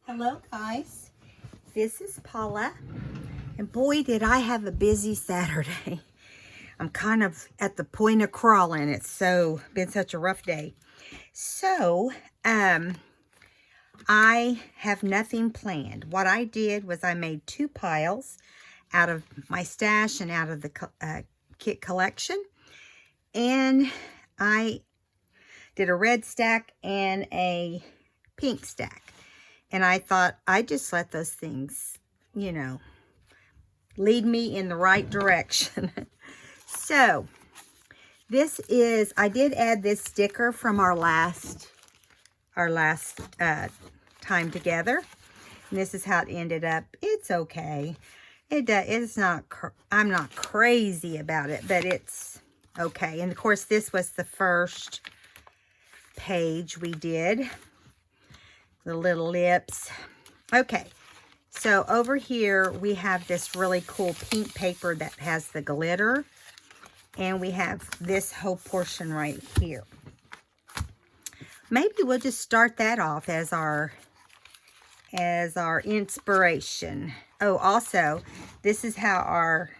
Hello guys, this is Paula, and boy did I have a busy Saturday. I'm kind of at the point of crawling. It's been such a rough day. So, I have nothing planned. What I did was I made 2 piles out of my stash and out of the kit collection, and I did a red stack and a pink stack. And I thought I'd just let those things, lead me in the right direction. So, I did add this sticker from our last time together. And this is how it ended up. It's okay. It's not, I'm not crazy about it, but it's okay. And of course, this was the first page we did. The little lips. Okay, so over here we have this really cool pink paper that has the glitter, and we have this whole portion right here. Maybe we'll just start that off as our inspiration. Oh, also, this is how our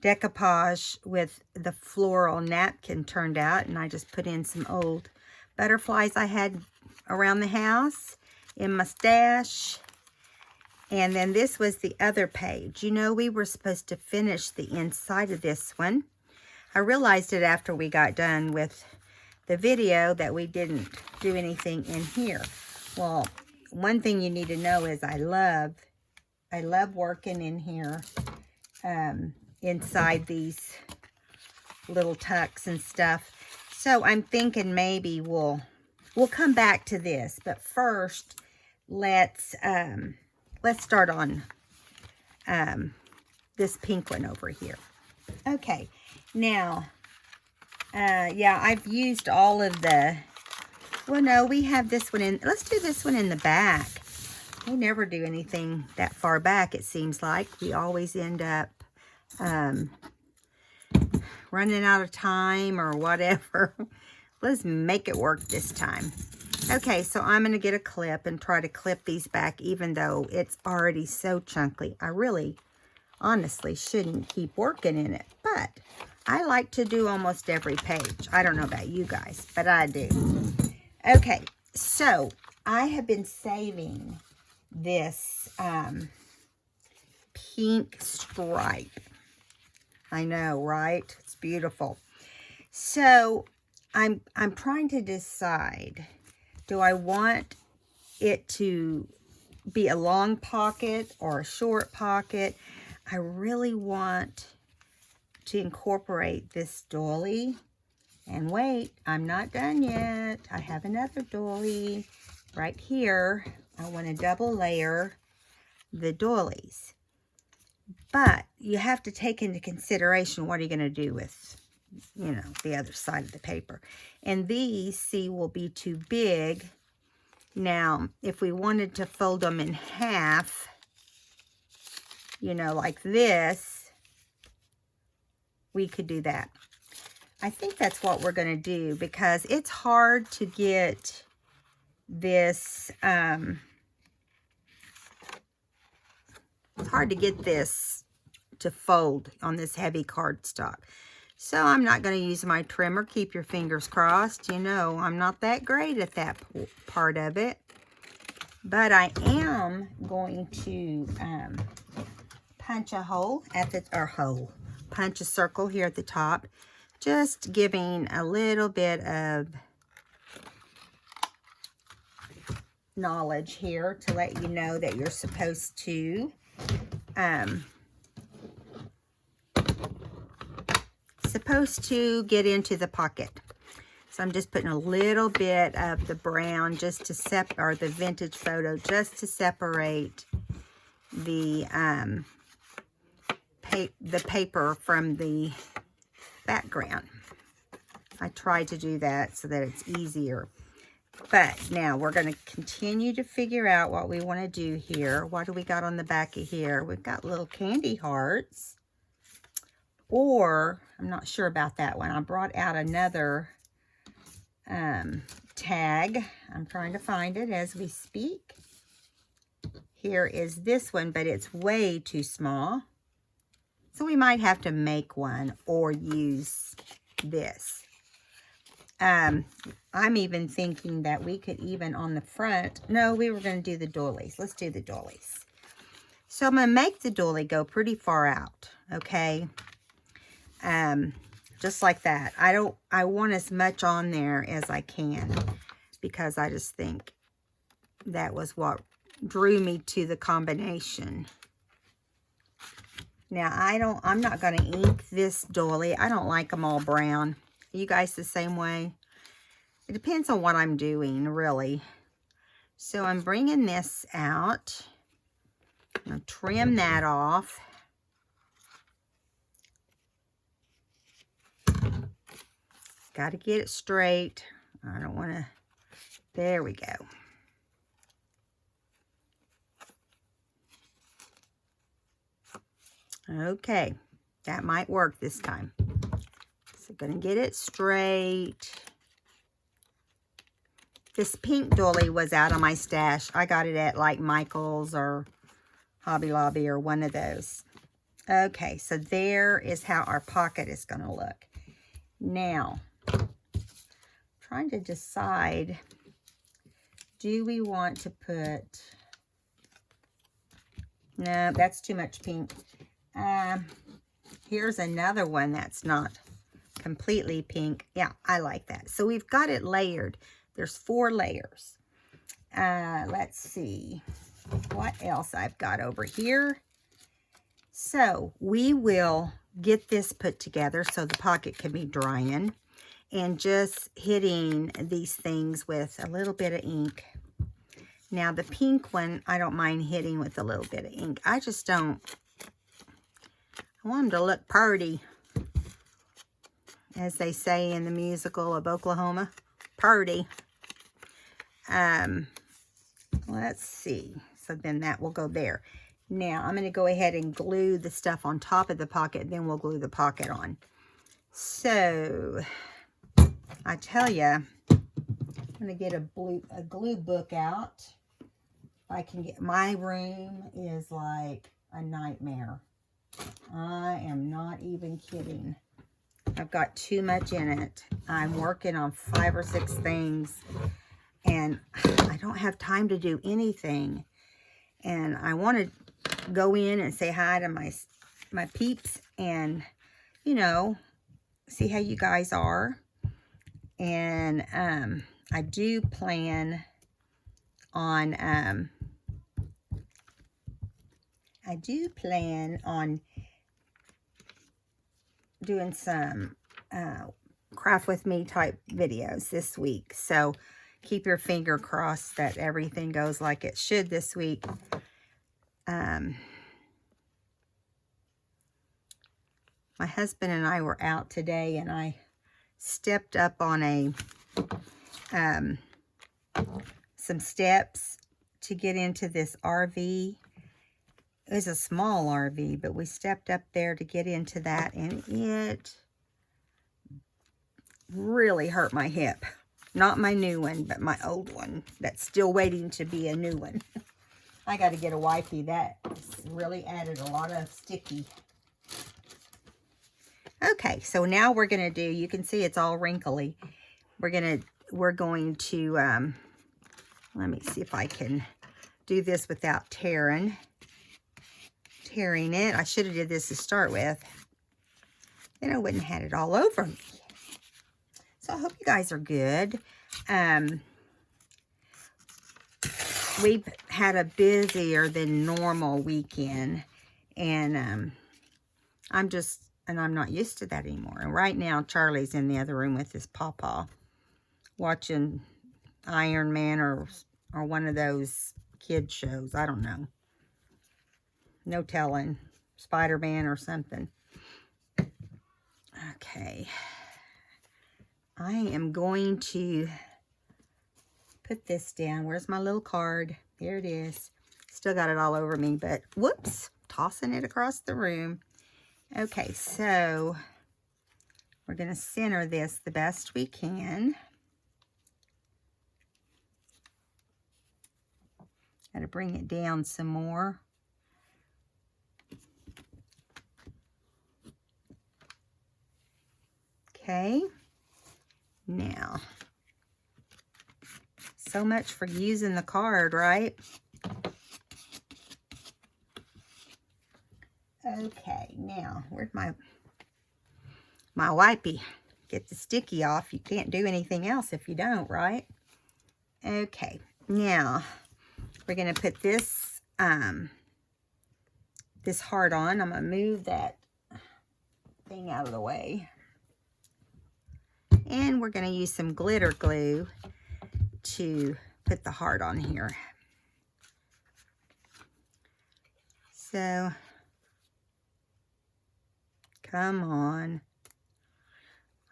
decoupage with the floral napkin turned out, and I just put in some old butterflies I had around the house in my stash. And then this was the other page. We were supposed to finish the inside of this one. I realized it after we got done with the video that we didn't do anything in here. Well, one thing you need to know is I love working in here, inside these little tucks and stuff. So I'm thinking maybe we'll come back to this, but first let's start on this pink one over here. Okay, now yeah, I've used all of the, well, no, we have this one in, let's do this one in the back. We never do anything that far back, it seems like. We always end up running out of time or whatever. Let's make it work this time. Okay, so I'm going to get a clip and try to clip these back, even though it's already so chunky. I really, honestly, shouldn't keep working in it, but I like to do almost every page. I don't know about you guys, but I do. Okay, so I have been saving this pink stripe. I know, right? It's beautiful. So I'm trying to decide, do I want it to be a long pocket or a short pocket? I really want to incorporate this doily. And wait, I'm not done yet. I have another doily right here. I want to double layer the doilies. But you have to take into consideration, what are you going to do with, the other side of the paper. And these, see, will be too big. Now, if we wanted to fold them in half, like this, we could do that. I think that's what we're going to do, because it's hard to get this, it's hard to get this to fold on this heavy cardstock. So I'm not going to use my trimmer. Keep your fingers crossed. I'm not that great at that part of it. But I am going to punch a hole at the, punch a circle here at the top. Just giving a little bit of knowledge here to let you know that you're supposed to get into the pocket. So I'm just putting a little bit of the brown just to or the vintage photo, just to separate the paper from the background. I tried to do that so that it's easier. But now we're going to continue to figure out what we want to do here. What do we got on the back of here? We've got little candy hearts. Or, I'm not sure about that one. I brought out another tag. I'm trying to find it as we speak. here is this one, but it's way too small. So we might have to make one or use this. I'm even thinking that we could even on the front. No, we were going to do the doilies. Let's do the doilies. So I'm going to make the doily go pretty far out, okay? Just like that. I want as much on there as I can because I just think that was what drew me to the combination. Now, I'm not going to ink this doily. I don't like them all brown. Are you guys the same way? It depends on what I'm doing, really. So I'm bringing this out. I'm going to trim that off. Got to get it straight. I don't want to. There we go. Okay, that might work this time. So gonna get it straight. This pink doily was out of my stash. I got it at like Michael's or Hobby Lobby or one of those. Okay, so there is how our pocket is gonna look. Now, trying to decide, do we want to put, no, that's too much pink. Here's another one that's not completely pink. Yeah, I like that. So we've got it layered. There's 4 layers. Let's see what else I've got over here. So we will get this put together so the pocket can be drying, and just hitting these things with a little bit of ink. Now the pink one, I don't mind hitting with a little bit of ink. I just don't. I want them to look pretty, as they say in the musical of Oklahoma. Pretty. Let's see. So then that will go there. Now I'm going to go ahead and glue the stuff on top of the pocket. Then we'll glue the pocket on. So I tell you, I'm going to get a glue book out. I can get, my room is like a nightmare. I am not even kidding. I've got too much in it. I'm working on 5 or 6 things, and I don't have time to do anything. And I want to go in and say hi to my peeps and, you know, see how you guys are. And I do plan on doing some craft with me type videos this week. So keep your finger crossed that everything goes like it should this week. My husband and I were out today, and I stepped up on some steps to get into this RV. It was a small RV, but we stepped up there to get into that, and it really hurt my hip. Not my new one, but my old one that's still waiting to be a new one. I got to get a wifey. That really added a lot of sticky. Okay, so now we're going to do, you can see it's all wrinkly. We're going to, let me see if I can do this without tearing it. I should have did this to start with. Then I wouldn't have had it all over me. So I hope you guys are good. We've had a busier than normal weekend, and I'm not used to that anymore. And right now, Charlie's in the other room with his pawpaw, watching Iron Man or one of those kid shows. I don't know. No telling. Spider-Man or something. Okay. I am going to put this down. Where's my little card? There it is. Still got it all over me, but whoops. Tossing it across the room. Okay, so we're going to center this the best we can. Gotta bring it down some more. Okay. Now, so much for using the card, right? Okay, now, where's my wipey? Get the sticky off. You can't do anything else if you don't, right? Okay, now, we're going to put this, this heart on. I'm going to move that thing out of the way. And we're going to use some glitter glue to put the heart on here. So, come on.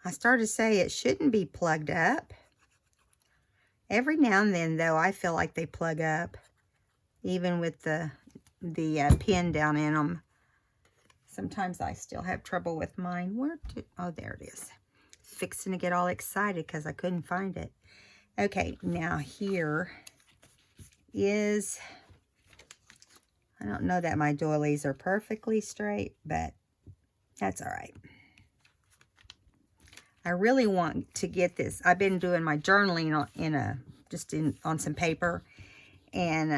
I started to say it shouldn't be plugged up. Every now and then, though, I feel like they plug up, even with the pin down in them. Sometimes I still have trouble with mine. Oh, there it is. Fixing to get all excited because I couldn't find it. Okay, now here is, I don't know that my doilies are perfectly straight, but that's all right. I really want to get this. I've been doing my journaling on some paper, and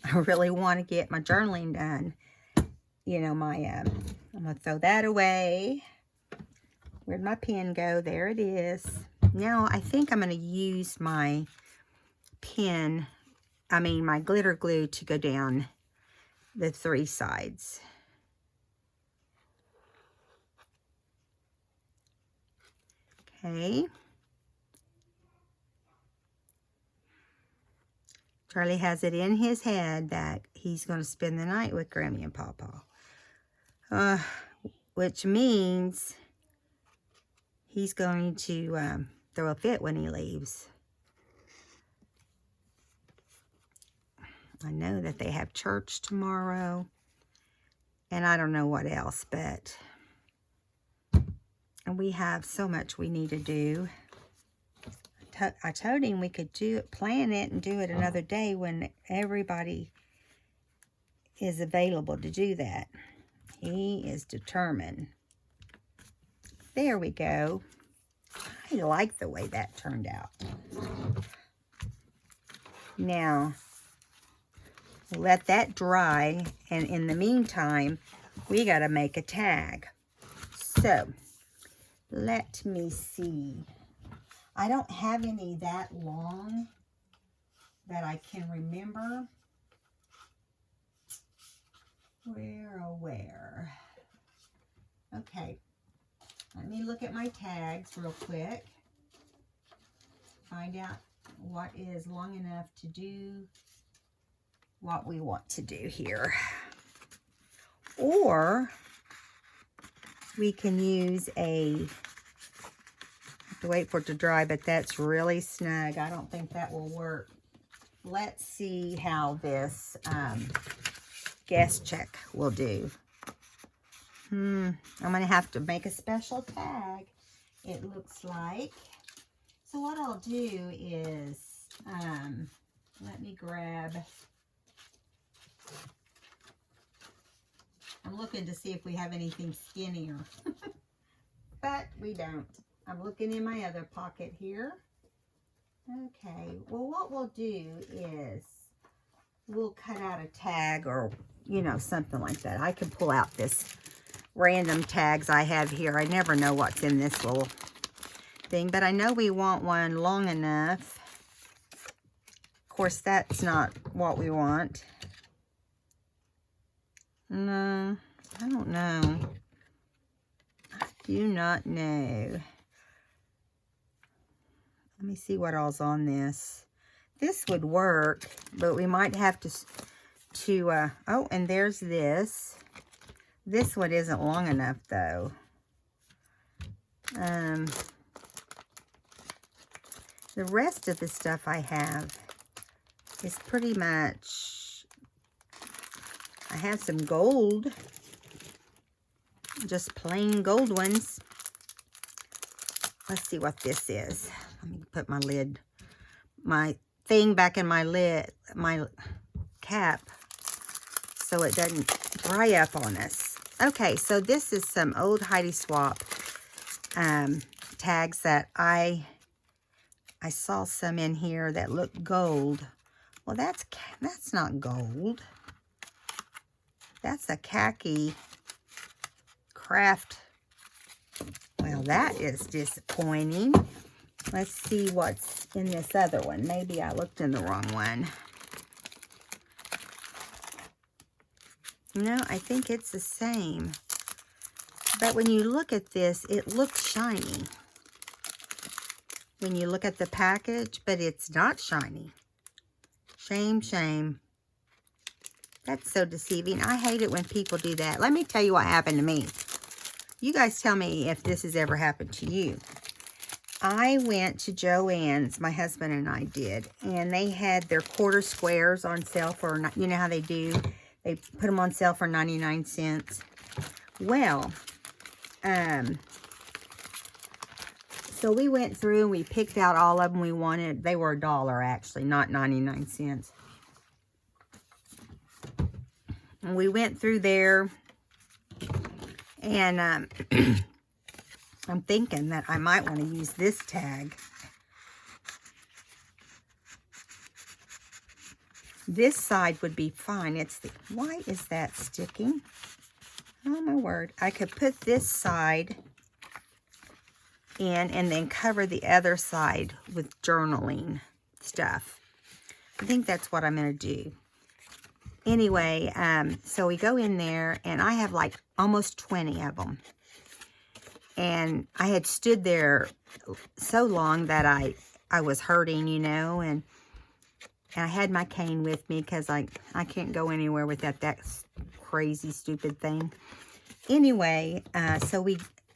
I really want to get my journaling done. You know, I'm gonna throw that away. Where'd my pen go? There it is. Now I think I'm gonna use my my glitter glue to go down the 3 sides. Okay. Charlie has it in his head that he's going to spend the night with Grammy and Pawpaw. Which means he's going to throw a fit when he leaves. I know that they have church tomorrow. And I don't know what else, but we have so much we need to do. I told him we could plan it and do it another day when everybody is available to do that. He is determined. There we go. I like the way that turned out. Now, we'll let that dry, and in the meantime, we got to make a tag. So, let me see. I don't have any that long that I can remember. Where? Okay. Let me look at my tags real quick. Find out what is long enough to do what we want to do here. Or we can use I have to wait for it to dry, but that's really snug. I don't think that will work. Let's see how this guest check will do. I'm going to have to make a special tag, it looks like. So what I'll do is, let me grab, I'm looking to see if we have anything skinnier, but we don't. I'm looking in my other pocket here. Okay, well what we'll do is we'll cut out a tag or, you know, something like that. I can pull out this random tags I have here. I never know what's in this little thing, but I know we want one long enough. Of course, that's not what we want. No, I don't know. I do not know. Let me see what all's on this. This would work, but we might have to oh, and there's this. This one isn't long enough, though. The rest of the stuff I have is pretty much, I have some gold, just plain gold ones. Let's see what this is. Let me put my thing back in my cap so it doesn't dry up on us. Okay, so this is some old Heidi Swapp tags that I saw some in here that look gold. Well, that's not gold. That's a khaki craft. Well, that is disappointing. Let's see what's in this other one. Maybe I looked in the wrong one. No, I think it's the same. But when you look at this, it looks shiny. When you look at the package, but it's not shiny. Shame, shame. That's so deceiving. I hate it when people do that. Let me tell you what happened to me. You guys tell me if this has ever happened to you. I went to Joann's, my husband and I did, and they had their quarter squares on sale for, you know how they do? They put them on sale for 99 cents. Well, so we went through and we picked out all of them we wanted. They were $1 actually, not 99 cents. And we went through there, and I'm thinking that I might want to use this tag. This side would be fine. It's the, why is that sticking? Oh my word. I could put this side in and then cover the other side with journaling stuff. I think that's what I'm going to do. Anyway, so we go in there, and I have like almost 20 of them. And I had stood there so long that I was hurting, you know, and I had my cane with me because I can't go anywhere without that crazy, stupid thing. Anyway, so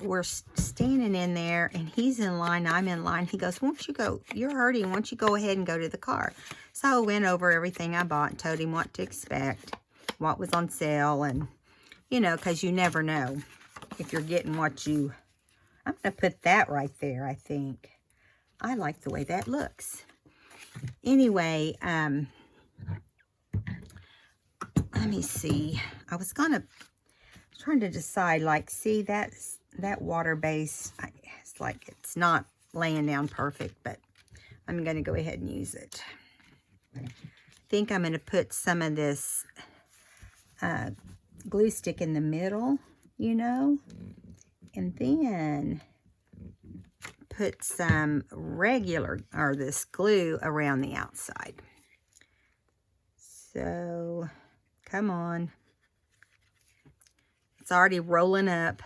we're standing in there, and he's in line, I'm in line. He goes, won't you go, you're hurting, won't you go ahead and go to the car? So I went over everything I bought and told him what to expect, what was on sale, and, you know, because you never know if you're getting what you... I'm going to put that right there, I think. I like the way that looks. Anyway, let me see. I was trying to decide, like, see, that water base, it's like it's not laying down perfect, but I'm going to go ahead and use it. I think I'm going to put some of this glue stick in the middle, you know, and then put some regular, or this glue around the outside. So, come on. It's already rolling up.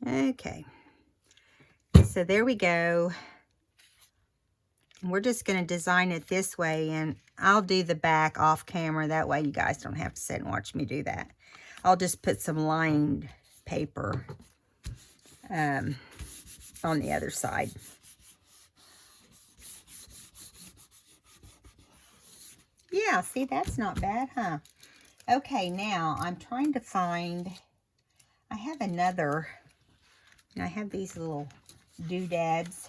Okay. So there we go. We're just going to design it this way, and I'll do the back off camera. That way you guys don't have to sit and watch me do that. I'll just put some lined paper on the other side. Yeah, see, that's not bad, huh? Okay, now I'm trying to find, I have another, I have these little doodads.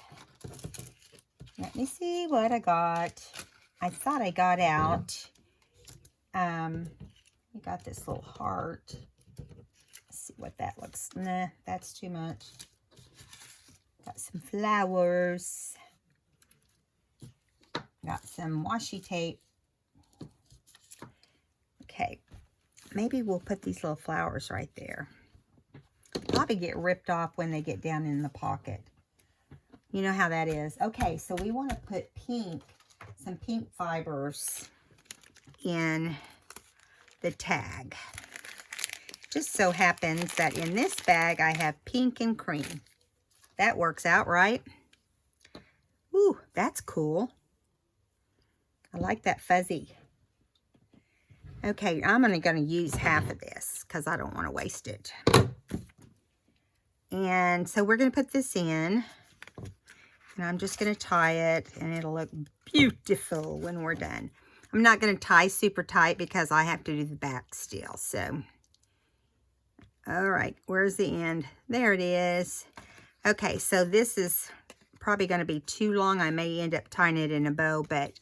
Let me see what I got. I thought I got out. We got this little heart. Let's see what that looks. Nah, that's too much. Got some flowers. Got some washi tape. Okay, maybe we'll put these little flowers right there. Probably get ripped off when they get down in the pocket. You know how that is. Okay, so we want to put pink, some pink fibers in the tag. Just so happens that in this bag I have pink and cream. That works out, right? Ooh, that's cool. I like that fuzzy. Okay, I'm only going to use half of this because I don't want to waste it. And so we're going to put this in. And I'm just going to tie it, and it'll look beautiful when we're done. I'm not going to tie super tight because I have to do the back still. So, All right, where's the end? There it is. Okay, so this is probably going to be too long. I may end up tying it in a bow, but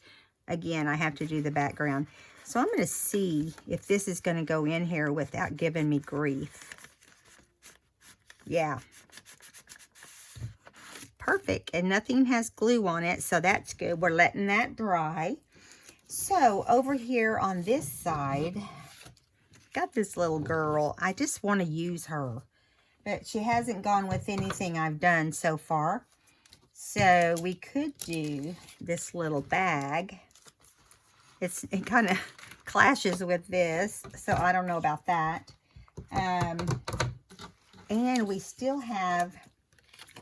again, I have to do the background. So I'm going to see if this is going to go in here without giving me grief. Yeah. Perfect. And nothing has glue on it, so that's good. We're letting that dry. So over here on this side, got this little girl. I just want to use her, but she hasn't gone with anything I've done so far. So we could do this little bag. It kind of clashes with this, so I don't know about that. And we still have,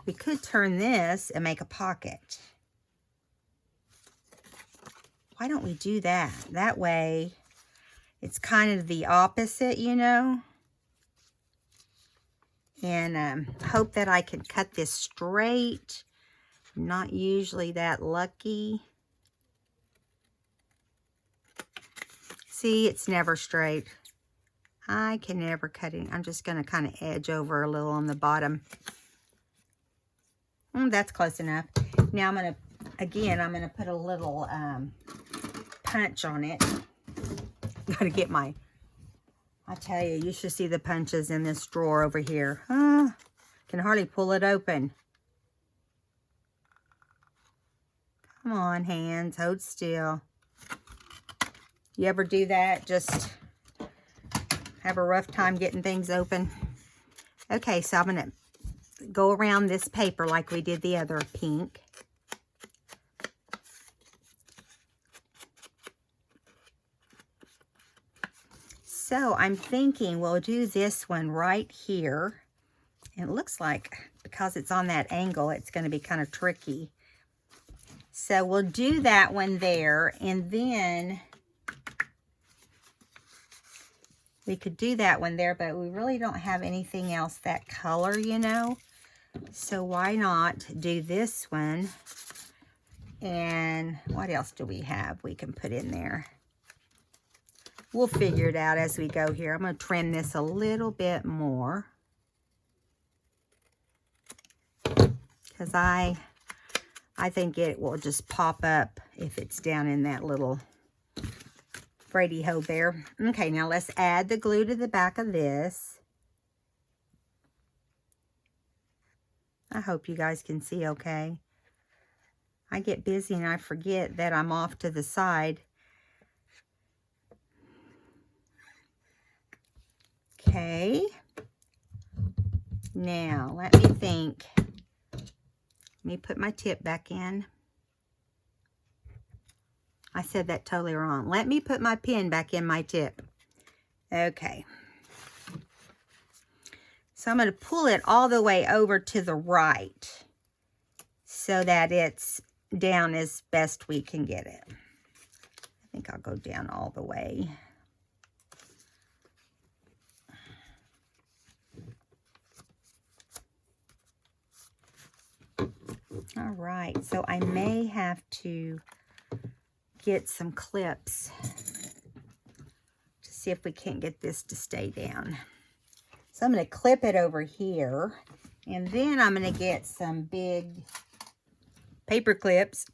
we could turn this and make a pocket. Why don't we do that? That way, it's kind of the opposite, you know. And hope that I can cut this straight. I'm not usually that lucky. See, it's never straight. I can never cut it. I'm just going to kind of edge over a little on the bottom. That's close enough. Now I'm going to, again, I'm going to put a little punch on it. Got to get my, I tell you, you should see the punches in this drawer over here. Can hardly pull it open. Come on, hands, hold still. You ever do that? Just have a rough time getting things open? Okay, so I'm going to go around this paper like we did the other pink. So I'm thinking we'll do this one right here. And it looks like because it's on that angle, it's going to be kind of tricky. So we'll do that one there, and then we could do that one there, but we really don't have anything else that color, you know. So why not do this one? And what else do we have we can put in there? We'll figure it out as we go here. I'm going to trim this a little bit more, because I think it will just pop up if it's down in that little Brady hole there. Okay, now let's add the glue to the back of this. I hope you guys can see okay. I get busy and I forget that I'm off to the side. Okay. Now, let me think. Let me put my tip back in. I said that totally wrong. Let me put my pin back in my tip. Okay. So I'm going to pull it all the way over to the right so that it's down as best we can get it. I think I'll go down all the way. All right, so I may have to get some clips to see if we can't get this to stay down. So I'm going to clip it over here, and then I'm going to get some big paper clips.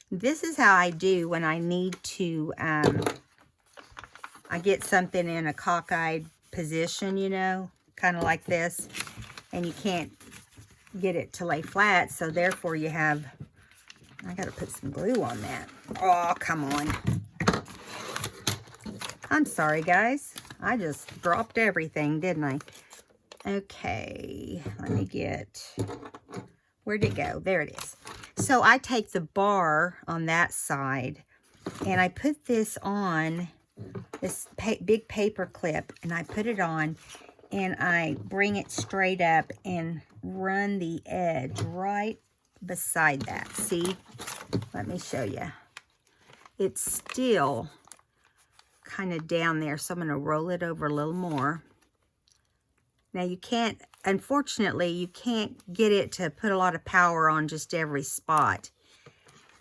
This is how I do when I need to, I get something in a cockeyed position, you know, kind of like this, and you can't get it to lay flat, so therefore you have, I gotta put some glue on that. Oh, come on. I'm sorry, guys. I just dropped everything, didn't I? Okay, let me get, where'd it go? There it is. So I take the bar on that side, and I put this on, this big paper clip, and I put it on, and I bring it straight up and run the edge right beside that. See? Let me show you. It's still kind of down there, so I'm going to roll it over a little more. Now you can't, unfortunately, you can't get it to put a lot of power on just every spot,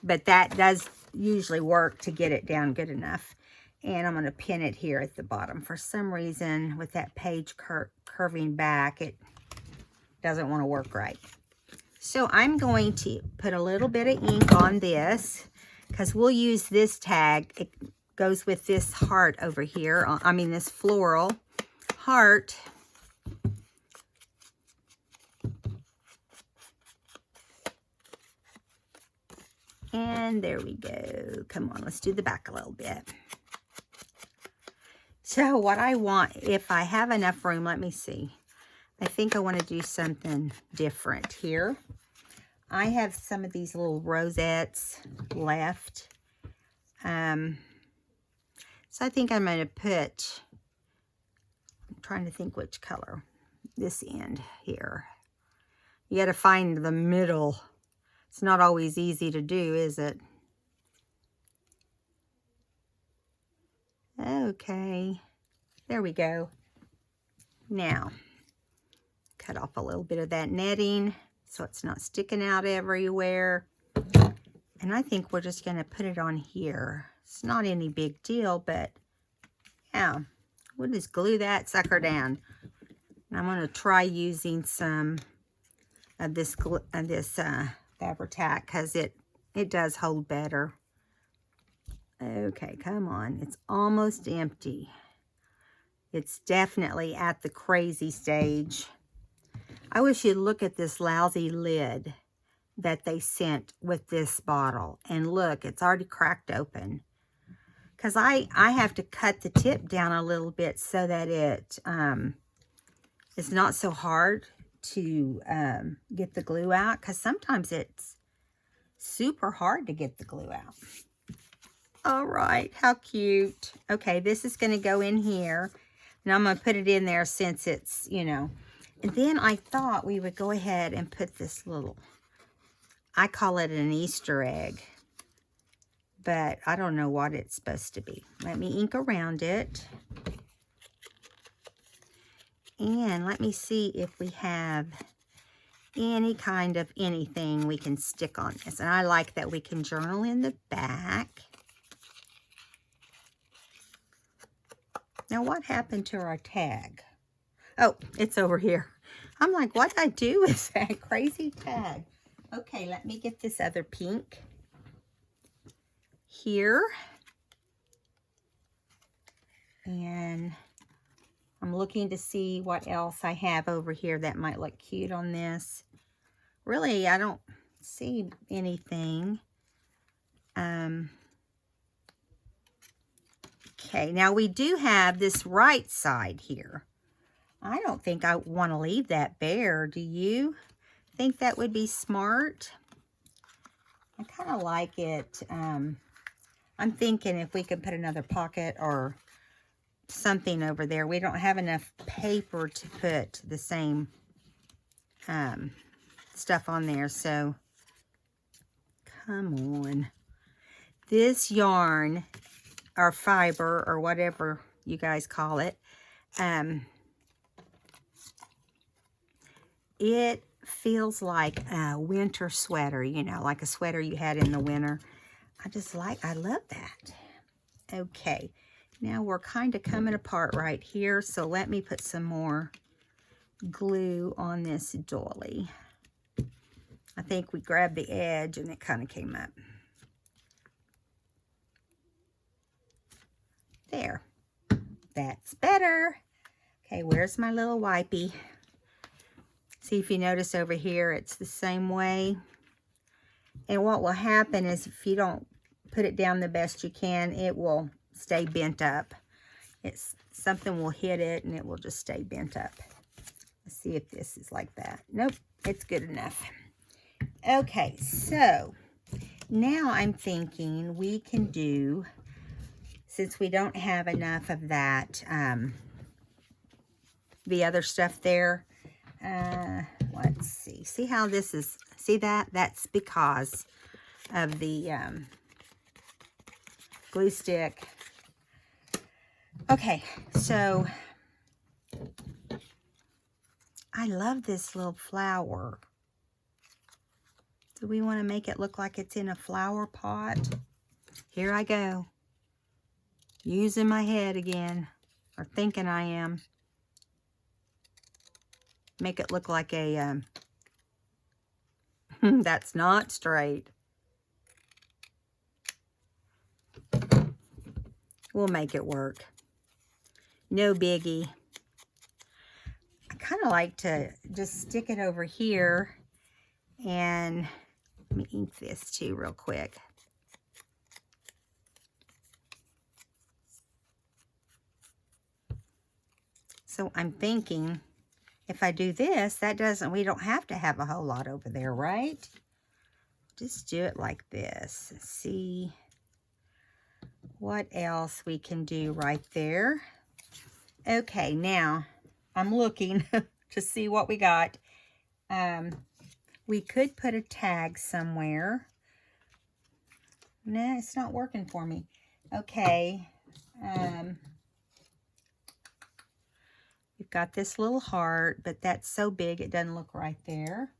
but that does usually work to get it down good enough. And I'm going to pin it here at the bottom. For some reason, with that page curving back, it doesn't want to work right. So I'm going to put a little bit of ink on this because we'll use this tag. It goes with this heart over here. I mean, this floral heart. And there we go. Come on, let's do the back a little bit. So what I want, if I have enough room, let me see. I think I want to do something different here. I have some of these little rosettes left. So I think I'm going to put, I'm trying to think which color, this end here. You got to find the middle. It's not always easy to do, is it? Okay, there we go. Now, cut off a little bit of that netting so it's not sticking out everywhere. And I think we're just going to put it on here. It's not any big deal, but yeah, we'll just glue that sucker down. And I'm going to try using some of this Fabri-Tac because it does hold better. Okay, come on. It's almost empty. It's definitely at the crazy stage. I wish you'd look at this lousy lid that they sent with this bottle. And look, it's already cracked open. Because I have to cut the tip down a little bit so that it's not so hard to get the glue out. Because sometimes it's super hard to get the glue out. All right, how cute. Okay, this is going to go in here. And I'm going to put it in there since it's, you know. And then I thought we would go ahead and put this little, I call it an Easter egg. But I don't know what it's supposed to be. Let me ink around it. And let me see if we have any kind of anything we can stick on this. And I like that we can journal in the back. Now, what happened to our tag? Oh, it's over here. I'm like, what did I do with that crazy tag? Okay, let me get this other pink here. And I'm looking to see what else I have over here that might look cute on this. Really, I don't see anything. Okay, now we do have this right side here. I don't think I want to leave that bare. Do you think that would be smart? I kind of like it. I'm thinking if we could put another pocket or something over there. We don't have enough paper to put the same stuff on there. So, come on. This yarn, or fiber, or whatever you guys call it, it feels like a winter sweater, you know, like a sweater you had in the winter. I love that. Okay, now we're kind of coming apart right here, so let me put some more glue on this doily. I think we grabbed the edge and it kind of came up. There. That's better. Okay, where's my little wipey? See if you notice over here, it's the same way. And what will happen is if you don't put it down the best you can, it will stay bent up. Something will hit it and it will just stay bent up. Let's see if this is like that. Nope, it's good enough. Okay, so now I'm thinking we can do, since we don't have enough of that, the other stuff there. Let's see. See how this is, see that? That's because of the glue stick. Okay, so I love this little flower. Do we want to make it look like it's in a flower pot? Here I go. Using my head again, or thinking I am. Make it look like a, that's not straight. We'll make it work. No biggie. I kind of like to just stick it over here, and let me ink this too real quick. So I'm thinking, if I do this, we don't have to have a whole lot over there, right? Just do it like this. See what else we can do right there. Okay, now I'm looking to see what we got. We could put a tag somewhere. No, it's not working for me. Okay. We've got this little heart, but that's so big it doesn't look right there.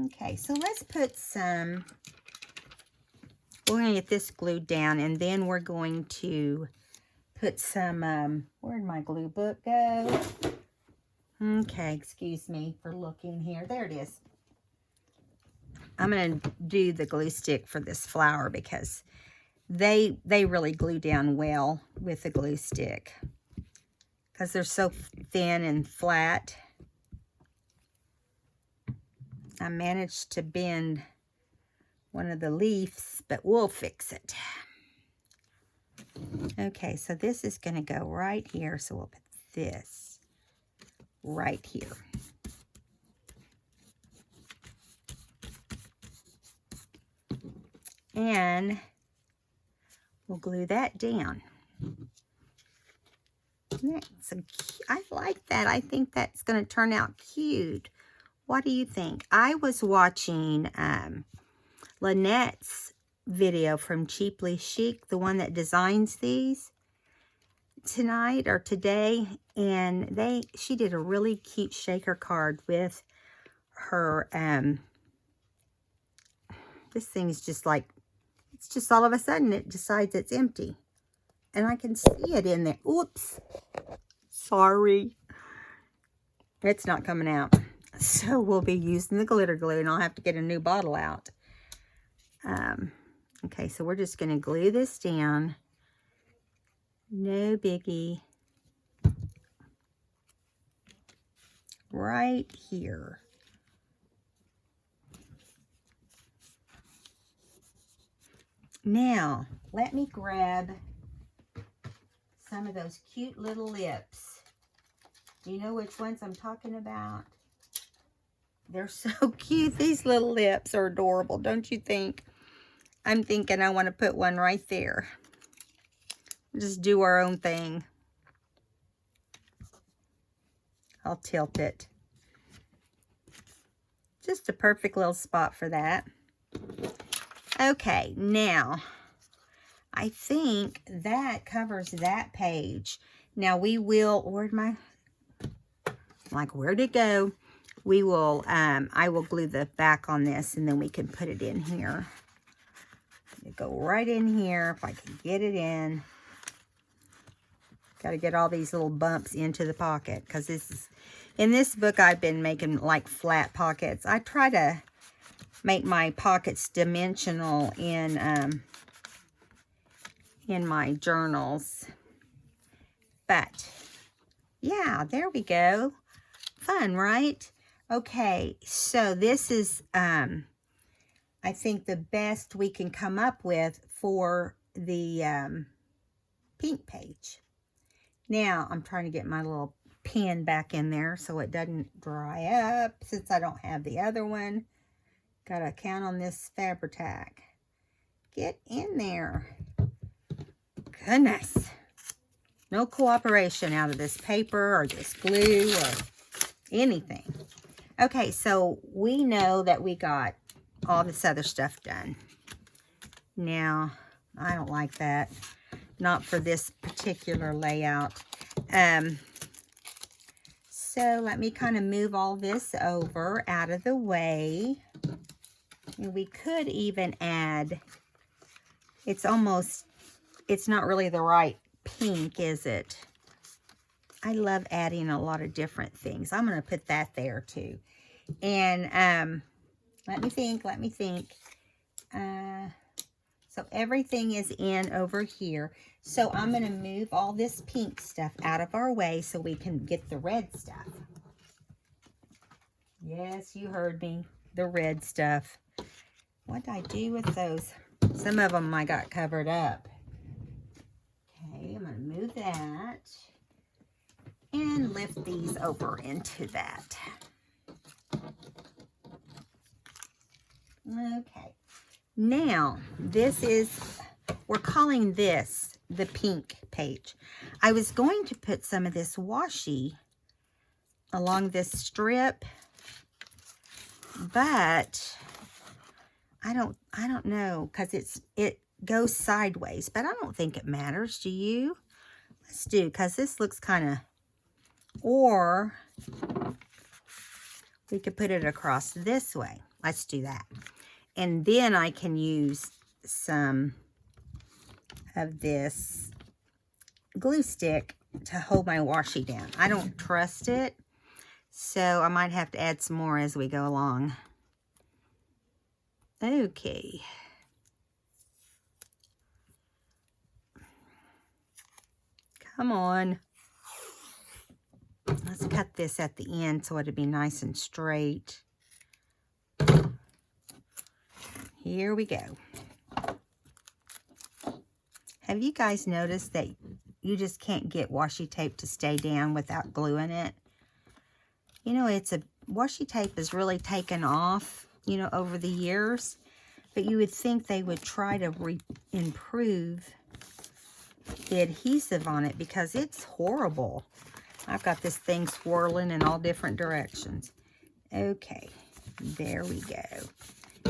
Okay, so let's put some, we're going to get this glued down, and then we're going to put some, where'd my glue book go? Okay, excuse me for looking here. There it is. I'm going to do the glue stick for this flower because they really glue down well with the glue stick because they're so thin and flat. I managed to bend one of the leaves, but we'll fix it. Okay, so this is going to go right here. So we'll put this right here. And we'll glue that down. I like that. I think that's going to turn out cute. What do you think? I was watching Lynette's video from Chic, the one that designs these, tonight or today, and she did a really cute shaker card with her. This thing's just like, it's just all of a sudden it decides it's empty, and I can see it in there. Oops, sorry, it's not coming out. So we'll be using the glitter glue, and I'll have to get a new bottle out. Okay, so we're just going to glue this down. No biggie. Right here. Now, let me grab some of those cute little lips. Do you know which ones I'm talking about? They're so cute. These little lips are adorable, don't you think? I'm thinking I want to put one right there. Just do our own thing. I'll tilt it. Just a perfect little spot for that. Okay, now, I think that covers that page. Now we will, where'd it go? We will, I will glue the back on this, and then we can put it in here. It go right in here if I can get it in. Got to get all these little bumps into the pocket, because in this book I've been making like flat pockets. I try to make my pockets dimensional in my journals. But yeah, there we go. Fun, right? Okay, so this is I think the best we can come up with for the pink page. Now I'm trying to get my little pen back in there so it doesn't dry up, since I don't have the other one. Gotta count on this Fabri-Tac. Get in there. Goodness. No cooperation out of this paper or this glue or anything. Okay, so we know that we got all this other stuff done. Now, I don't like that. Not for this particular layout. So let me kind of move all this over out of the way. And we could even add, it's almost it's not really the right pink, is it? I love adding a lot of different things. I'm going to put that there too. And let me think. So everything is in over here. So I'm going to move all this pink stuff out of our way so we can get the red stuff. Yes, you heard me. The red stuff. What did I do with those? Some of them I got covered up. Okay, I'm going to move that. And lift these over into that. Okay. Now, this is, we're calling this the pink page. I was going to put some of this washi along this strip, but I don't know, because it goes sideways, but I don't think it matters. Do you? Let's do, because this looks kind of, or we could put it across this way. Let's do that. And then I can use some of this glue stick to hold my washi down. I don't trust it, so I might have to add some more as we go along. Okay. Come on. Let's cut this at the end so it'll be nice and straight. Here we go. Have you guys noticed that you just can't get washi tape to stay down without gluing it? You know, washi tape is really taken off, you know, over the years. But you would think they would try to improve the adhesive on it, because it's horrible. I've got this thing swirling in all different directions. Okay, there we go.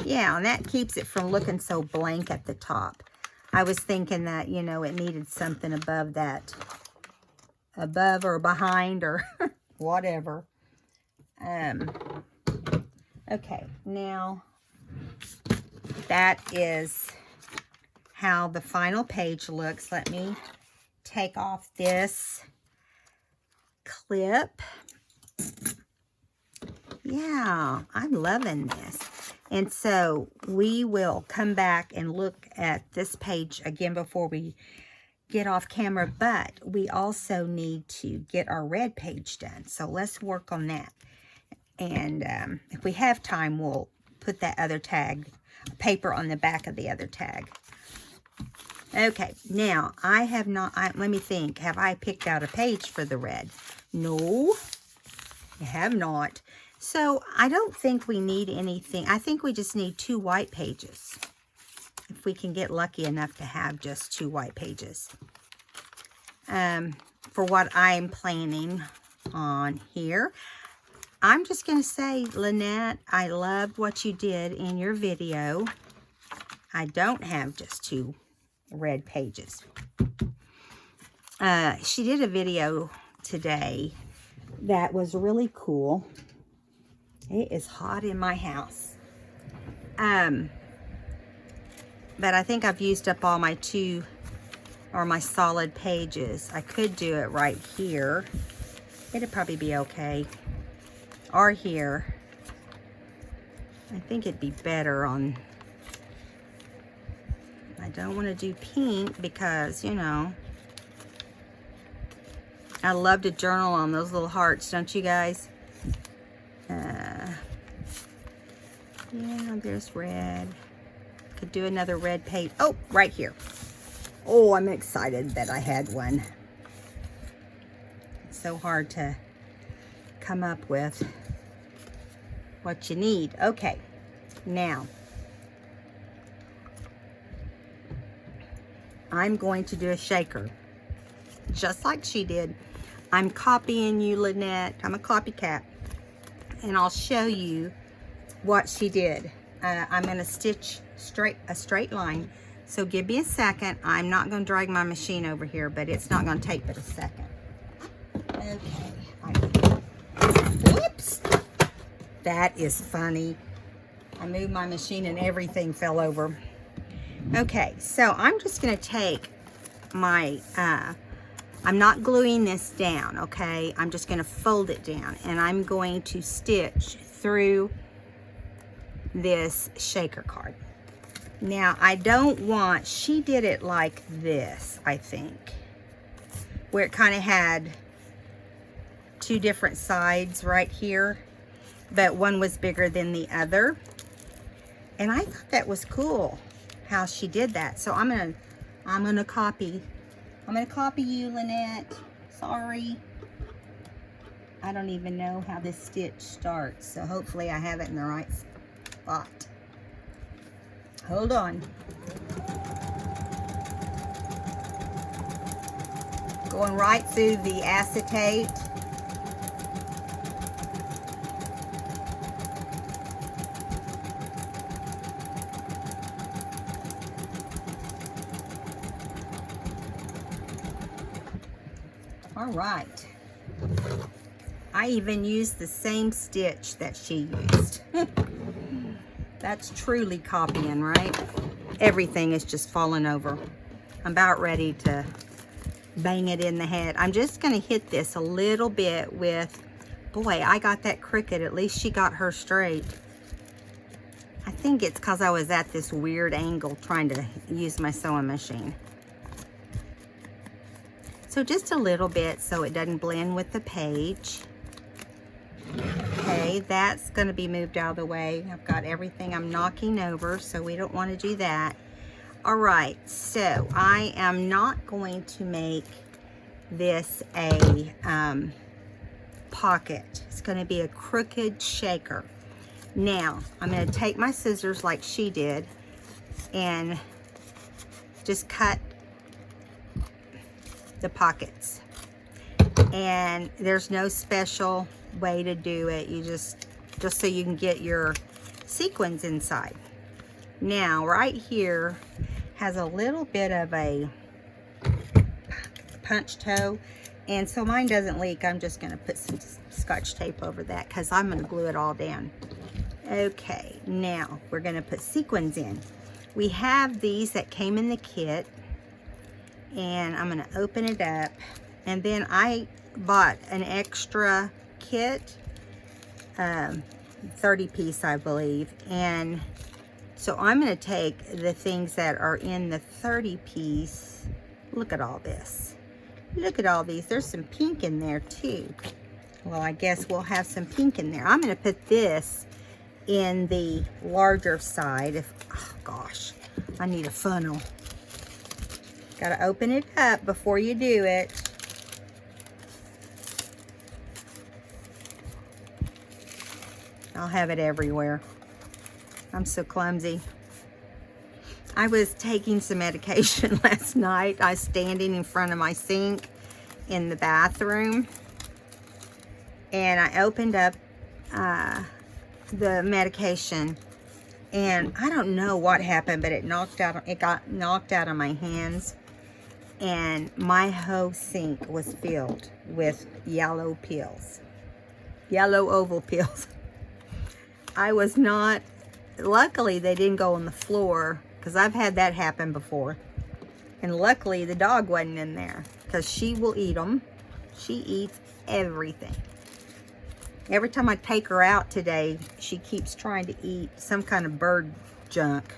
Yeah, and that keeps it from looking so blank at the top. I was thinking that, you know, it needed something above that. Above or behind or whatever. Okay, now that is how the final page looks. Let me take off this clip. Yeah, I'm loving this. And so we will come back and look at this page again before we get off camera, but we also need to get our red page done. So let's work on that. And if we have time, we'll put that other tag, paper on the back of the other tag. Okay, now I have not, let me think, have I picked out a page for the red? No, I have not. So I don't think we need anything. I think we just need 2 white pages. If we can get lucky enough to have just 2 white pages. For what I'm planning on here. I'm just going to say, Lynette, I loved what you did in your video. I don't have just 2 red pages. She did a video today that was really cool. It is hot in my house. But I think I've used up all my 2 or my solid pages. I could do it right here. It'd probably be okay. Or here. I think it'd be better on... I don't want to do pink because, you know, I love to journal on those little hearts, don't you guys? Yeah, there's red. Could do another red page. Oh, right here. Oh, I'm excited that I had one. It's so hard to come up with what you need. Okay, now I'm going to do a shaker just like she did. I'm copying you, Lynette. I'm a copycat, and I'll show you what she did. I'm going to stitch a straight line, so give me a second. I'm not going to drag my machine over here, but it's not going to take but a second. Okay. Whoops. That is funny. I moved my machine and everything fell over. Okay, so I'm just going to take my, I'm not gluing this down, okay? I'm just gonna fold it down, and I'm going to stitch through this shaker card. Now, I don't want, she did it like this, I think, where it kind of had two different sides right here, but one was bigger than the other. And I thought that was cool how she did that. So I'm gonna copy you, Lynette. Sorry. I don't even know how this stitch starts, so hopefully I have it in the right spot. Hold on. Going right through the acetate. All right. I even used the same stitch that she used. That's truly copying, right? Everything is just falling over. I'm about ready to bang it in the head. I'm just gonna hit this a little bit with, boy, I got that crooked. At least she got her straight. I think it's because I was at this weird angle trying to use my sewing machine. So just a little bit so it doesn't blend with the page. Okay, that's going to be moved out of the way. I've got everything I'm knocking over, so we don't want to do that. All right, so I am not going to make this a pocket. It's going to be a crooked shaker. Now, I'm going to take my scissors like she did and just cut the pockets. And there's no special way to do it. You just so you can get your sequins inside. Now, right here has a little bit of a punch toe, and so mine doesn't leak. I'm just going to put some Scotch tape over that because I'm going to glue it all down. Okay, now we're going to put sequins in. We have these that came in the kit, and I'm going to open it up, and then I bought an extra kit, 30 piece I believe, and so I'm going to take the things that are in the 30 piece. Look at all this. Look at all these. There's some pink in there too. Well, I guess we'll have some pink in there. I'm going to put this in the larger side. Oh gosh, I need a funnel. Got to open it up before you do it. I'll have it everywhere. I'm so clumsy. I was taking some medication last night. I was standing in front of my sink in the bathroom, and I opened up the medication, and I don't know what happened, but it got knocked out of my hands, and my whole sink was filled with yellow pills, yellow oval pills. I was not, luckily they didn't go on the floor, because I've had that happen before. And luckily the dog wasn't in there, because she will eat them. She eats everything. Every time I take her out today, she keeps trying to eat some kind of bird junk.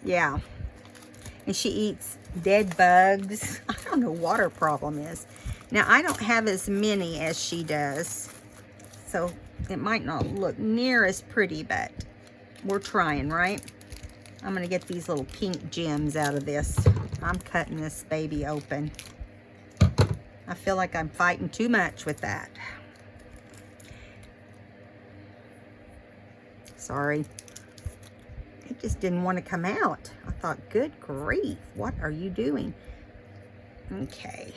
Yeah. And she eats dead bugs. I don't know what her problem is. Now, I don't have as many as she does, so it might not look near as pretty, but we're trying, right? I'm going to get these little pink gems out of this. I'm cutting this baby open. I feel like I'm fighting too much with that. Sorry. It just didn't want to come out. I thought, good grief, what are you doing? Okay.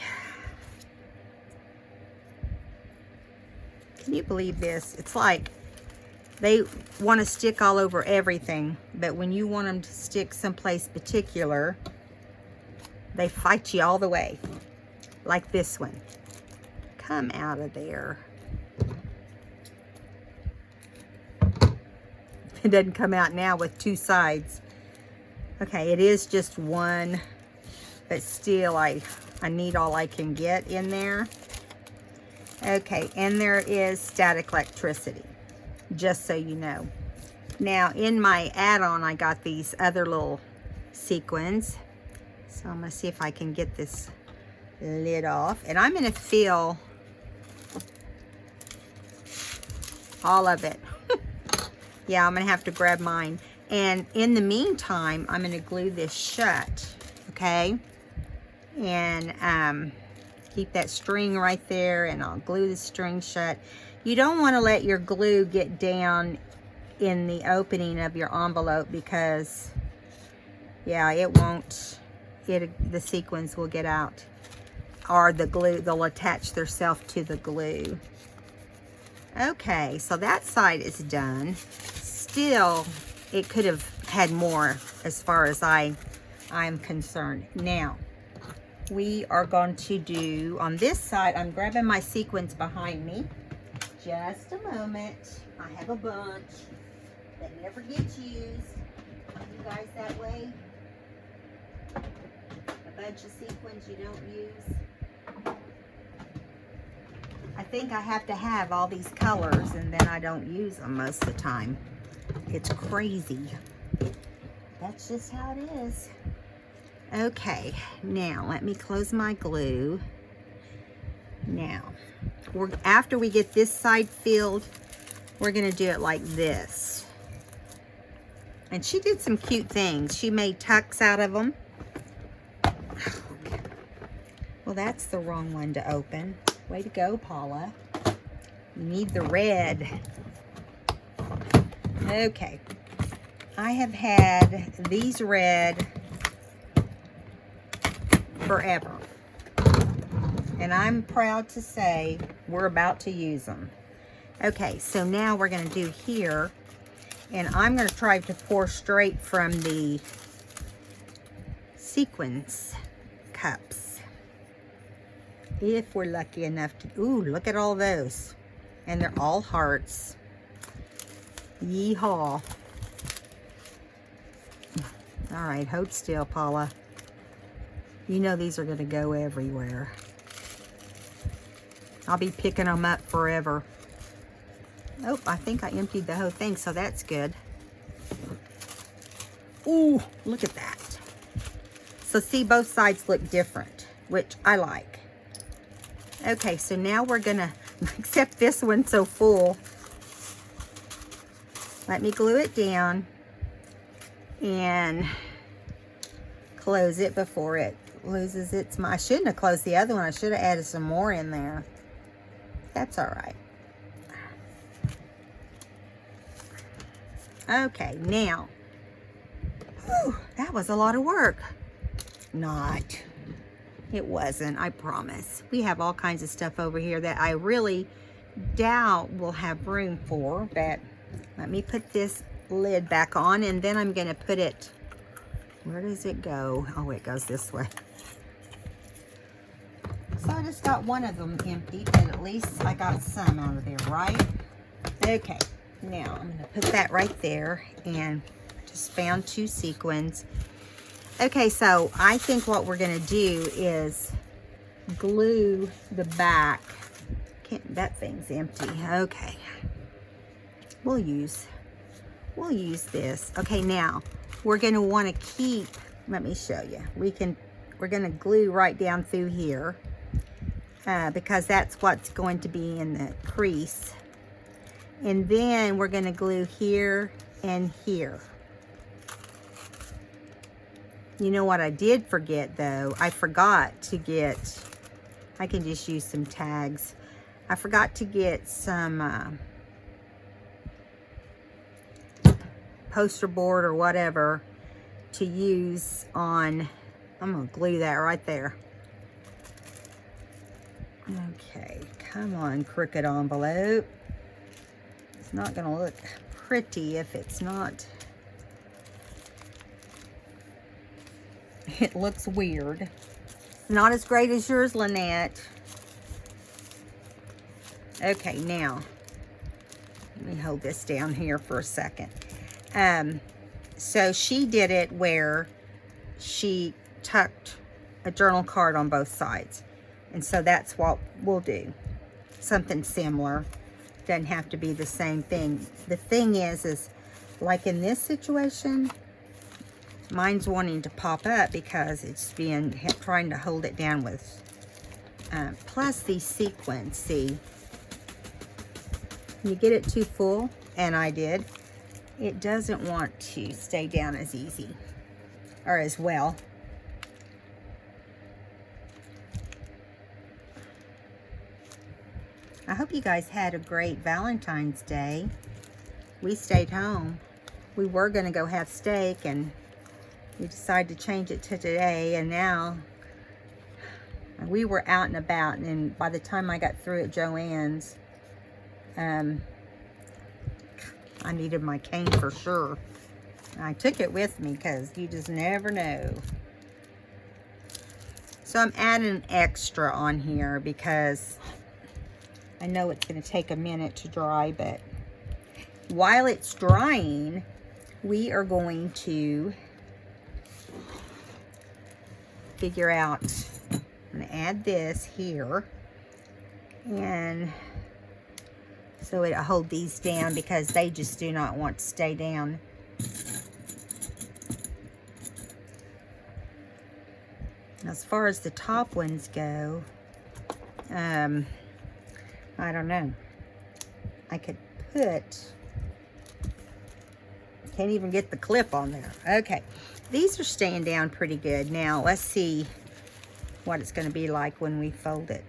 Can you believe this? It's like they want to stick all over everything, but when you want them to stick someplace particular, they fight you all the way. Like this one. Come out of there. It doesn't come out now with two sides. Okay, it is just one but still I need all I can get in there. Okay, and there is static electricity, just so you know. Now, in my add-on, I got these other little sequins. So I'm gonna see if I can get this lid off. And I'm gonna fill all of it. Yeah, I'm gonna have to grab mine. And in the meantime, I'm gonna glue this shut, okay? And keep that string right there, and I'll glue the string shut. You don't wanna let your glue get down in the opening of your envelope, because yeah, it won't, the sequins will get out, or the glue, they'll attach themselves to the glue. Okay, so that side is done. Still, it could have had more as far as I'm concerned. Now, we are going to do, on this side, I'm grabbing my sequins behind me. Just a moment. I have a bunch that never gets used. You guys that way? A bunch of sequins you don't use? I think I have to have all these colors, and then I don't use them most of the time. It's crazy. That's just how it is. Okay, now let me close my glue. Now, after we get this side filled, we're gonna do it like this. And she did some cute things. She made tucks out of them. Well, that's the wrong one to open. Way to go, Paula. You need the red. Okay. I have had these red forever. And I'm proud to say we're about to use them. Okay, so now we're going to do here. And I'm going to try to pour straight from the sequins cups. If we're lucky enough to, ooh, look at all those. And they're all hearts. Yeehaw. All right, hold still, Paula. You know these are gonna go everywhere. I'll be picking them up forever. Oh, I think I emptied the whole thing, so that's good. Ooh, look at that. So see, both sides look different, which I like. Okay, so now we're gonna, except this one's so full. Let me glue it down and close it before it loses its, I shouldn't have closed the other one. I should have added some more in there. That's all right. Okay, now, whew, that was a lot of work. Not. It wasn't, I promise. We have all kinds of stuff over here that I really doubt we'll have room for, but let me put this lid back on, and then I'm gonna put it, where does it go? Oh, it goes this way. So I just got one of them empty, but at least I got some out of there, right? Okay, now I'm gonna put that right there, and just found 2 sequins. Okay, so I think what we're gonna do is glue the back. That thing's empty. Okay. We'll use this. Okay, now we're gonna want to keep, let me show you. We're gonna glue right down through here because that's what's going to be in the crease. And then we're gonna glue here and here. You know what I did forget though? I forgot to get, I can just use some tags. I forgot to get some poster board or whatever to use on, I'm gonna glue that right there. Okay, come on, crooked envelope. It's not gonna look pretty if it's not. It looks weird. Not as great as yours, Lynette. Okay, now, let me hold this down here for a second. So she did it where she tucked a journal card on both sides. And so that's what we'll do. Something similar. Doesn't have to be the same thing. The thing is like in this situation, mine's wanting to pop up because it's trying to hold it down with, plus these sequins, see, you get it too full, and I did, it doesn't want to stay down as easy, or as well. I hope you guys had a great Valentine's Day. We stayed home. We were going to go have steak, and we decided to change it to today, and now we were out and about, and by the time I got through at Joann's, I needed my cane for sure. I took it with me because you just never know. So I'm adding an extra on here because I know it's going to take a minute to dry, but while it's drying, we are going to figure out, I'm going to add this here, and so it'll hold these down because they just do not want to stay down. As far as the top ones go, I don't know. I could put, can't even get the clip on there. Okay, these are staying down pretty good. Now let's see what it's going to be like when we fold it.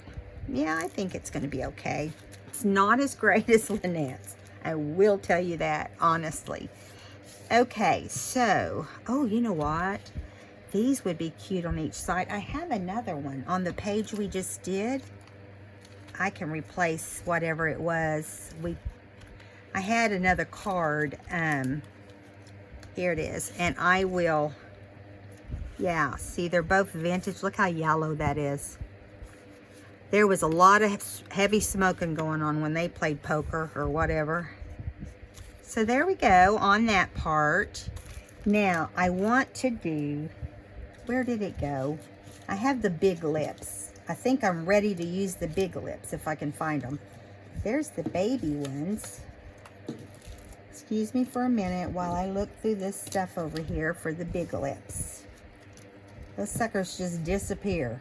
Yeah, I think it's going to be okay. It's not as great as Lynette's. I will tell you that, honestly. Okay, so, oh, you know what? These would be cute on each side. I have another one on the page we just did. I can replace whatever it was. I had another card. Here it is. And I will, yeah, see, they're both vintage. Look how yellow that is. There was a lot of heavy smoking going on when they played poker or whatever. So there we go on that part. Now, I want to do, where did it go? I have the big lips. I think I'm ready to use the big lips if I can find them. There's the baby ones. Excuse me for a minute while I look through this stuff over here for the big lips. Those suckers just disappear.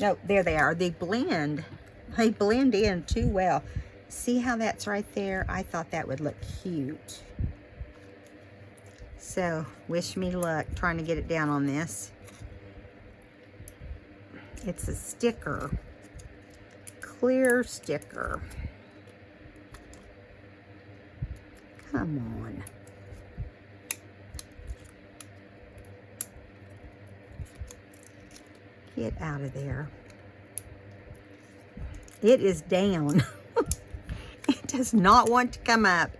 No, there they are. They blend. They blend in too well. See how that's right there? I thought that would look cute. So, wish me luck trying to get it down on this. It's a sticker. Clear sticker. Come on. Get out of there. It is down. It does not want to come up.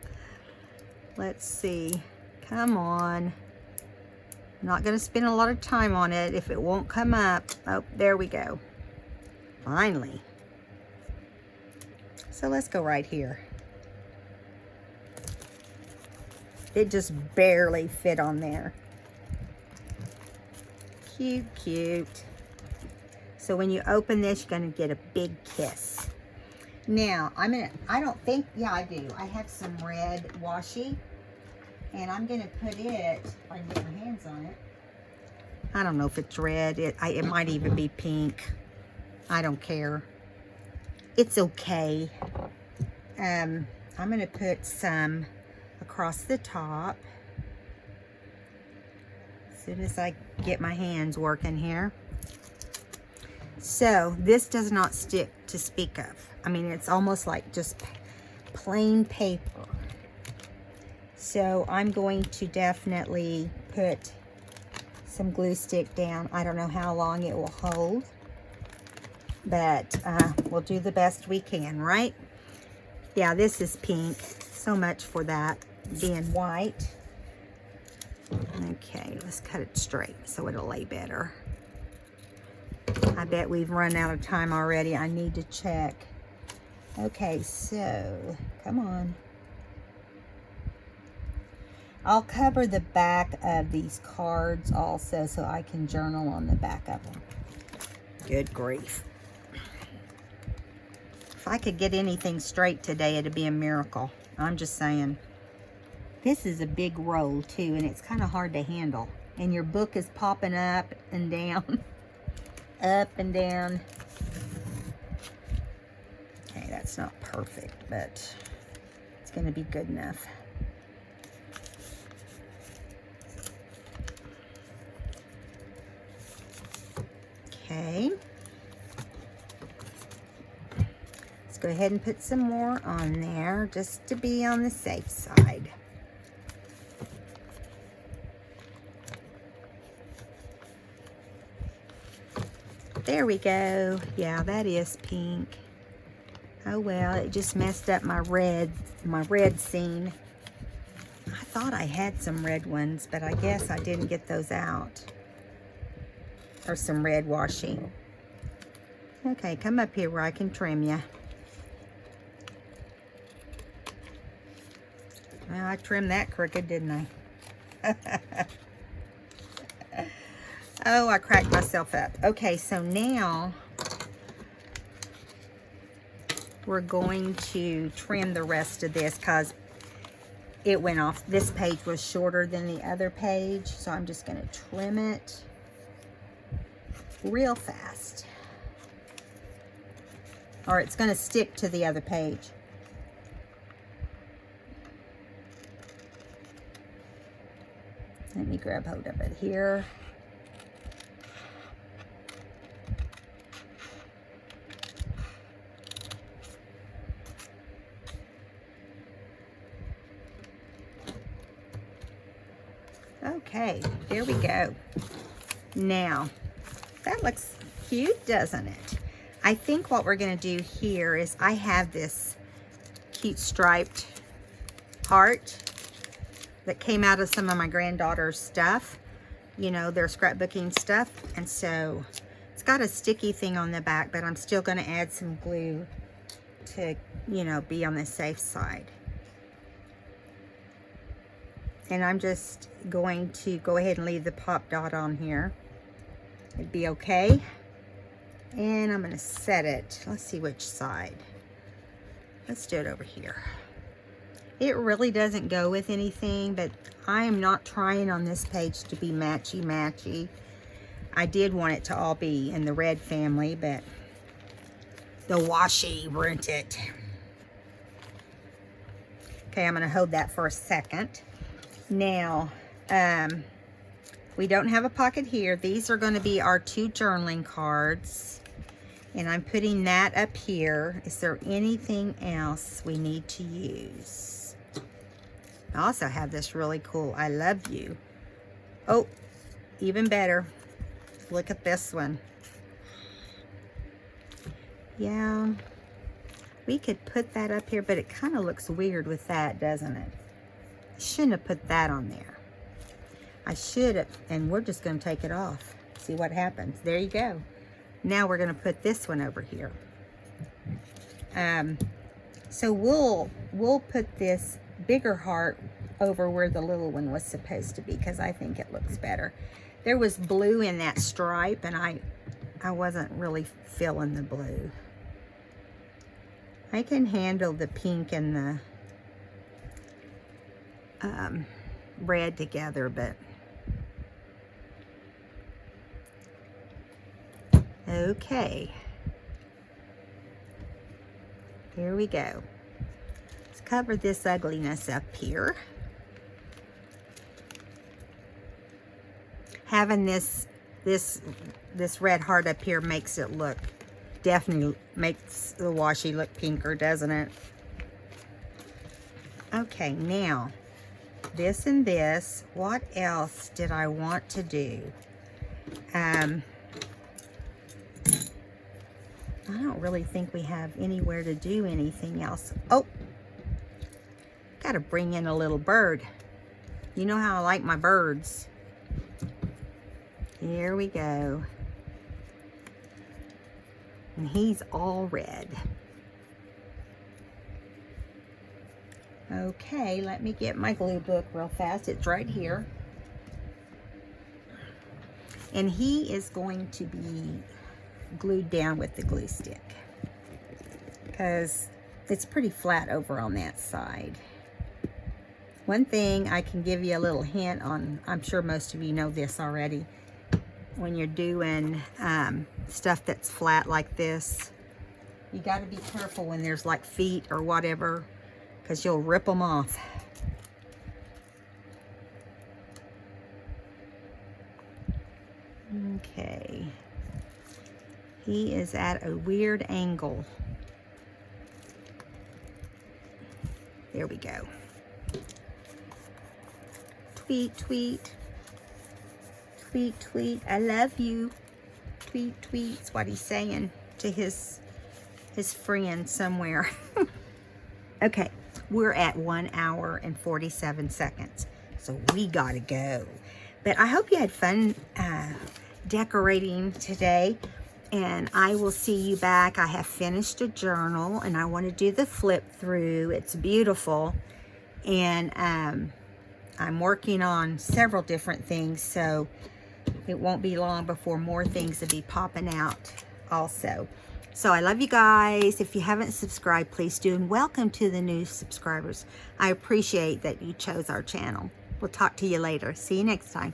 Let's see. Come on. I'm not going to spend a lot of time on it if it won't come up. Oh, there we go. Finally. So let's go right here. It just barely fit on there. Cute, cute. So when you open this, you're going to get a big kiss. Now, I don't think, yeah, I do. I have some red washi. And I'm going to put it, if I can get my hands on it. I don't know if it's red. It might even be pink. I don't care. It's okay. I'm going to put some across the top. As soon as I get my hands working here. So, this does not stick to speak of. I mean, it's almost like just plain paper. So I'm going to definitely put some glue stick down. I don't know how long it will hold, but we'll do the best we can, right? Yeah, this is pink. So much for that being white. Okay, let's cut it straight so it'll lay better. I bet we've run out of time already. I need to check. Okay, so come on. I'll cover the back of these cards also so I can journal on the back of them. Good grief. If I could get anything straight today, it'd be a miracle. I'm just saying. This is a big roll too, and it's kind of hard to handle. And your book is popping up and down. Up and down. Okay, that's not perfect, but it's going to be good enough. Okay. Let's go ahead and put some more on there just to be on the safe side. There we go. Yeah, that is pink. Oh well, it just messed up my red scene. I thought I had some red ones, but I guess I didn't get those out. Or some red washi. Okay, come up here where I can trim you. Well, I trimmed that crooked, didn't I? Oh, I cracked myself up. Okay, so now we're going to trim the rest of this because it went off. This page was shorter than the other page, so I'm just going to trim it real fast. Or it's going to stick to the other page. Let me grab hold of it here. Okay, there we go. Now, that looks cute, doesn't it? I think what we're going to do here is I have this cute striped heart that came out of some of my granddaughter's stuff. You know, their scrapbooking stuff. And so it's got a sticky thing on the back, but I'm still going to add some glue to, you know, be on the safe side. And I'm just going to go ahead and leave the pop dot on here. It'd be okay. And I'm going to set it. Let's see which side. Let's do it over here. It really doesn't go with anything, but I am not trying on this page to be matchy-matchy. I did want it to all be in the red family, but the washi ruined it. Okay, I'm going to hold that for a second. Now, we don't have a pocket here. These are going to be our 2 journaling cards. And I'm putting that up here. Is there anything else we need to use? I also have this really cool I love you. Oh, even better. Look at this one. Yeah, we could put that up here, but it kind of looks weird with that, doesn't it? I shouldn't have put that on there. I should have, and we're just going to take it off. See what happens. There you go. Now we're going to put this one over here. So we'll put this bigger heart over where the little one was supposed to be because I think it looks better. There was blue in that stripe, and I wasn't really feeling the blue. I can handle the pink and the red together, but okay. Here we go. Let's cover this ugliness up here. Having this red heart up here makes it look, definitely makes the washi look pinker, doesn't it? Okay, now this and this. What else did I want to do? I don't really think we have anywhere to do anything else. Oh, gotta bring in a little bird. You know how I like my birds. Here we go. And he's all red. Okay, let me get my glue book real fast. It's right here. And he is going to be glued down with the glue stick because it's pretty flat over on that side. One thing I can give you a little hint on, I'm sure most of you know this already, when you're doing stuff that's flat like this, you got to be careful when there's like feet or whatever, because you'll rip them off. Okay. He is at a weird angle. There we go. Tweet, tweet. Tweet, tweet. I love you. Tweet, tweet. That's what he's saying to his friend somewhere. Okay, we're at 1 hour and 47 seconds. So we gotta go. But I hope you had fun decorating today. And I will see you back. I have finished a journal and I want to do the flip through. It's beautiful. And I'm working on several different things, so it won't be long before more things will be popping out also. So I love you guys. If you haven't subscribed, please do. And welcome to the new subscribers. I appreciate that you chose our channel. We'll talk to you later. See you next time.